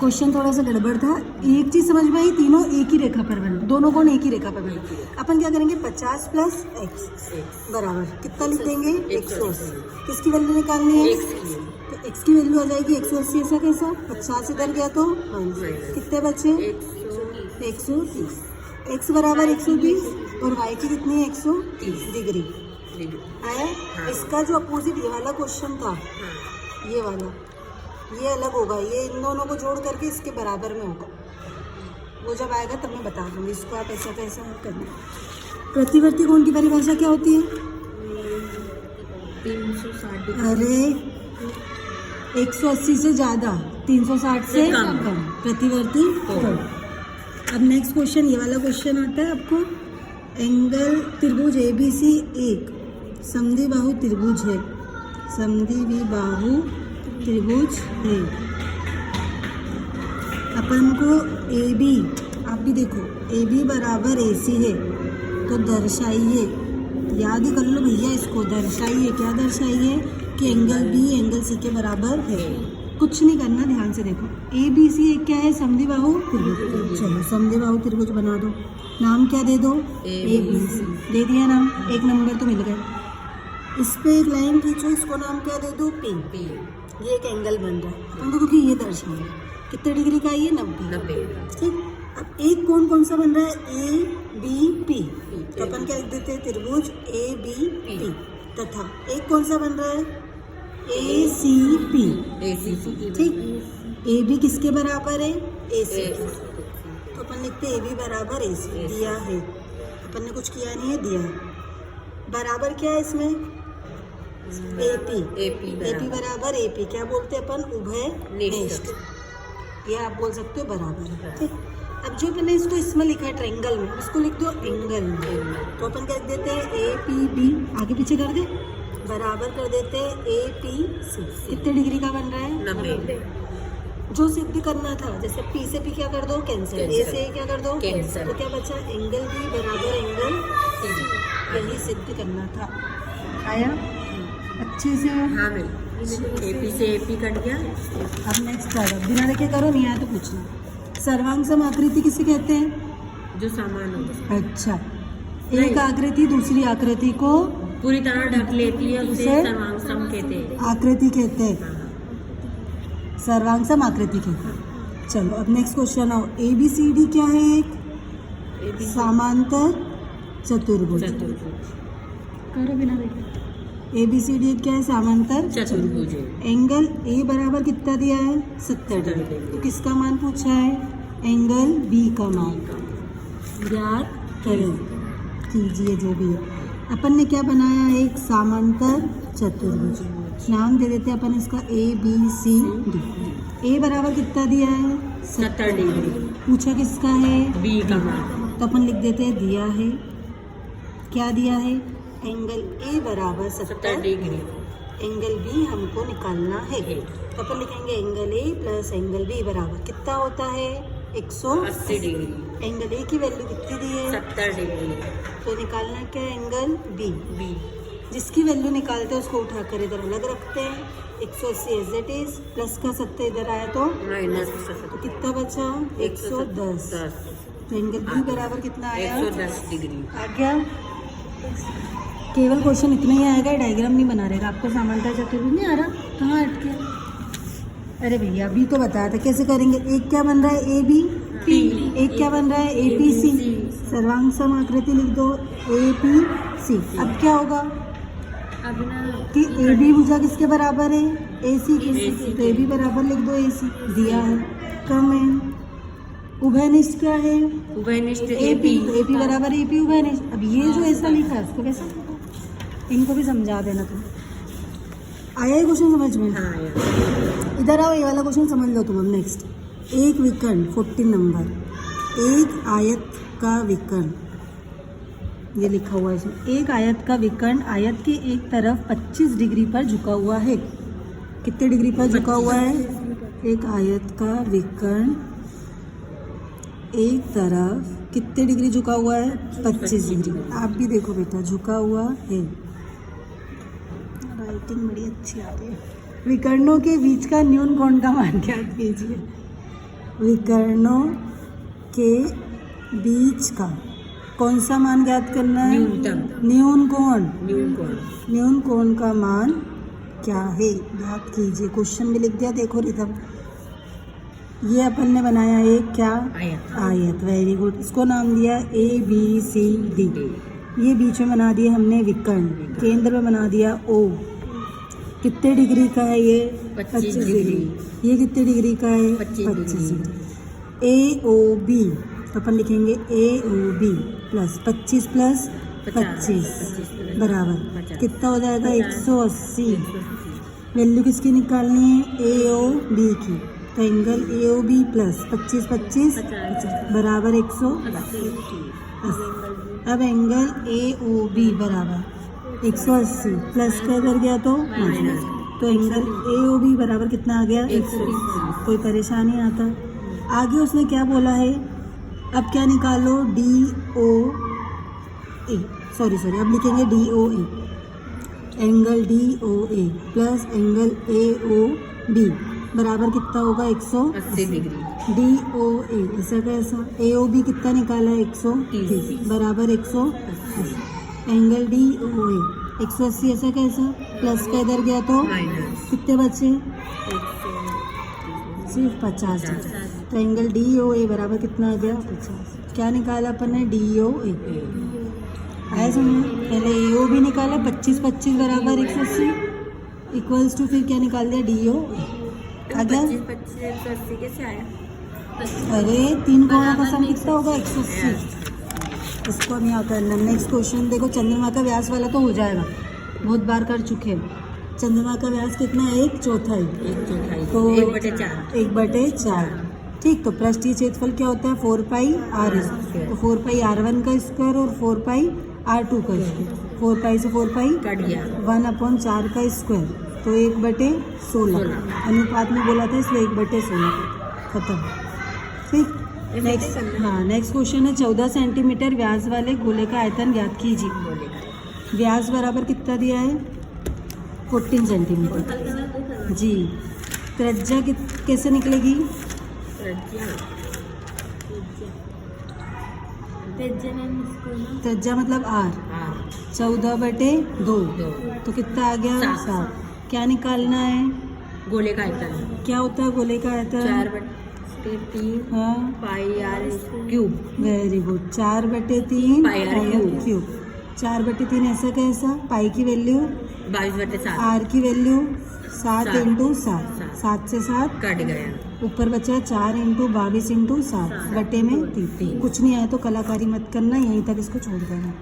Question थोड़ा सा गड़बड़ था। एक चीज समझ में आई, तीनों एक ही रेखा पर बने, दोनों कोण एक ही रेखा पर बने। अपन क्या करेंगे, 50 प्लस एक्स बराबर कितना लिख देंगे, 180। किसकी वैल्यू निकालनी है, तो एक्स की वैल्यू आ जाएगी 180। ऐसा कैसा, 50 इधर गया तो कितने बचे, 130। एक्स बराबर 120 और वाई की कितनी है, 130 डिग्री आया। इसका जो अपोजिट ये वाला क्वेश्चन था, ये वाला, ये अलग होगा, ये इन दोनों को जोड़ करके इसके बराबर में होगा। वो जब आएगा तब मैं बता दूंगी इसको, आप ऐसा कैसा करना। प्रतिवर्ती कोण की परिभाषा क्या होती है, 360। अरे 180 से ज़्यादा, 360 से कम प्रतिवर्ती कोण। अब नेक्स्ट क्वेश्चन, ये वाला क्वेश्चन आता है आपको। एंगल त्रिभुज ABC एक समद्विबाहु त्रिभुज है, समद्विबाहु त्रिभुज है। अपन को AB, आप भी देखो, AB बराबर AC है, तो दर्शाइए, याद ही कर लो भैया इसको, दर्शाइए। क्या दर्शाइए कि एंगल B एंगल C के बराबर है। कुछ नहीं करना, ध्यान से देखो। ABC एक क्या है, समद्विबाहु त्रिभुज। चलो समद्विबाहु त्रिभुज बना दो, नाम क्या दे दो, ABC दे दिया नाम, एक नंबर तो मिल गए। इस पे एक लाइन खींचो, इसको नाम क्या दे दो, P। ये एक एंगल बन रहा है, अपन को क्योंकि ये दर्शाना है कितने डिग्री का, ये 90। ठीक, अब एक कोण कौन सा बन रहा है, ABP, तो अपन क्या लिख देते हैं, त्रिभुज ABP। तथा एक कौन सा बन रहा है, ACP। ठीक, AB किसके बराबर है, AC, तो अपन लिखते हैं AB बराबर AC। दिया है, अपन ने कुछ किया नहीं है, दिया है। बराबर क्या है इसमें, AP बराबर AP, क्या बोलते हैं अपन, उभयनिष्ठ, ये आप बोल सकते हो बराबर है। ठीक, अब जो मैंने इसको इसमें लिखा है ट्रायंगल में, उसको लिख दो एंगल में, तो अपन क्या लिख देते हैं, APB, आगे पीछे कर दे, बराबर कर देते हैं APC। कितने डिग्री का बन रहा है, 90। जो सिद्ध करना था, जैसे P से P क्या कर दो, कैंसिल, A से A क्या कर दो, कैंसिल, तो क्या बचा, एंगल B बराबर एंगल C। यही सिद्ध करना था। आया अच्छे से, हाँ मैम, AP से AP कट गया। अब नेक्स्ट करो, बिना देखे करो, नहीं आया तो पूछना। सर्वांग सम आकृति किसे कहते हैं, जो समान हो। अच्छा, एक आकृति दूसरी आकृति को पूरी तरह ढक लेती है, उसे सर्वांग सम कहते हैं, आकृति कहते हैं, सर्वांग सम आकृति कहते हैं। चलो अब नेक्स्ट क्वेश्चन आओ। ABCD क्या है, एक समांतर चतुर्भुज। करो बिना देखे, ABCD क्या है, समांतर चतुर्भुज। एंगल A बराबर कितना दिया है, 70 डिग्री। तो किसका मान पूछा है, एंगल B का मान ज्ञात करें, कीजिए जो भी है। अपन ने क्या बनाया है, एक समांतर चतुर्भुज, नाम दे देते हैं अपन इसका ABCD। A बराबर कितना दिया है, 70 डिग्री। पूछा किसका है, B का मान, तो अपन लिख देते हैं दिया है, क्या दिया है, एंगल A बराबर 70 डिग्री, एंगल B हमको निकालना है। तो अपन लिखेंगे angle A plus angle B बराबर कितना होता है, 180 डिग्री। एंगल A की वैल्यू कितनी दी है, 70 डिग्री, तो निकालना क्या है, एंगल B। जिसकी वैल्यू निकालते हैं उसको उठाकर इधर अलग रखते हैं, 180 एज इट इज, प्लस का 70 इधर आया तो माइनस, तो कितना बचा, 110। तो एंगल B बराबर कितना आया, 110 डिग्री आ गया। केवल क्वेश्चन इतना ही आएगा, डायग्राम नहीं बना रहेगा। आपको समांतर चतुर्भुज नहीं आ रहा, कहाँ अटके, अरे भैया अभी तो बताया था कैसे करेंगे। एक क्या बन रहा है, AB, एक क्या बन रहा है, APC, सर्वांग सम आकृति लिख दो APC। अब क्या होगा कि AB भुजा किसके बराबर है, AC की, तो AB बराबर लिख दो AC, दिया है। कम है, उभयनिष्ठ क्या है, उभयनिष्ठ AP, तो AP बराबर AP उभयनिष्ठ। अब ये जो ऐसा लिखा है उसको कैसा, इनको भी समझा देना तुम। आया ये क्वेश्चन समझ में, हाँ यार। इधर आओ, ये वाला क्वेश्चन समझ लो तुम। अब नेक्स्ट, एक विकर्ण 14 नंबर, एक आयत का विकर्ण, ये लिखा हुआ है इसमें, एक आयत का विकर्ण आयत के एक तरफ 25 डिग्री पर झुका हुआ है। कितने डिग्री पर झुका हुआ है, एक आयत का विकर्ण एक तरफ कितने डिग्री झुका हुआ है, 25 डिग्री। आप भी देखो बेटा, झुका हुआ है, राइटिंग बड़ी अच्छी आती है। विकर्णों के बीच का न्यून कोण का मान ज्ञात कीजिए। विकर्णों के बीच का कौन सा मान ज्ञात करना है? न्यूनतम। न्यून कोण। न्यून कोण। न्यून कोण का मान क्या है ज्ञात कीजिए। क्वेश्चन भी लिख दिया, देखो रिदम। ये अपन ने बनाया एक क्या? आयत। आयत। Very good. इसको नाम दिया ABCD। ये बीच में बना दिया हमने विकर्ण, केंद्र में बना दिया O। कितने डिग्री का है ये? 25 डिग्री। ये कितने डिग्री का है? 25 डिग्री। AOB तो अपन लिखेंगे AOB प्लस 25 प्लस 25 बराबर कितना हो जाएगा? 180। वैल्यू किसकी निकालनी है? AOB की। तो एंगल AOB प्लस 25 25 बराबर 180। अब एंगल AOB बराबर 180 प्लस क्या कर गया तो माइनस। तो एंगल AOB बराबर कितना आ गया? 180। कोई परेशानी आता? आगे उसने क्या बोला है? अब क्या निकालो? DOA सॉरी अब लिखेंगे DOA। Angle DOA plus angle AOB बराबर कितना होगा? 180 डिग्री। DOA ऐसा कैसा? AOB कितना निकाला है? 130 बराबर 180। एंगल DOA 180 ऐसा कैसा? प्लस का इधर गया तो माइनस। कितने बचे? सिर्फ 50। तो एंगल DOA बराबर कितना आ गया? 50। क्या निकाला अपन ने? DOA। आया समझ? पहले AOB निकाला 25 25 बराबर 180 इक्वल्स टू फिर क्या निकाल दिया? DOA। आ गया? 25 180 कैसे आया? अरे 3 कोणों का सम कितना होगा? 180। इसको हम यहाँ करना। नेक्स्ट क्वेश्चन देखो, चंद्रमा का व्यास वाला तो हो जाएगा, बहुत बार कर चुके हैं। चंद्रमा का व्यास कितना है? 1/4। 1/4 तो 1/4। 1/4 ठीक। तो पृष्ठीय क्षेत्रफल क्या होता है? 4πr। तो 4πr1 का स्क्वायर और 4πr2 का स्क्वायर। 4π से 4π कट गया। 1/4 का स्क्वायर तो 1/16 अनुपात में बोला था इसलिए 1/16 खत्म। ठीक। नेक्स्ट नेक्स्ट क्वेश्चन है 14 सेंटीमीटर व्यास वाले गोले का आयतन ज्ञात कीजिए। व्यास बराबर कितना दिया है? 14 सेंटीमीटर जी। त्रिज्या कैसे निकलेगी? त्रिज्या मतलब R। 14/2 तो कितना आ गया? 7। क्या निकालना है? गोले का आयतन क्या होता है गोले का आयतन? 4/3 हाँ πr cube. Very good. 4/3 pi R cube. 4/3 ऐसा कैसा? पाई की वैल्यू 22/7 आर की वैल्यू 7 सात। इंटू 7। 7 से 7 कट गया। ऊपर बचा 4 इंटू 22 इंटू 7 बटे में 3। कुछ नहीं आया तो कलाकारी मत करना, यहीं तक इसको छोड़ देना।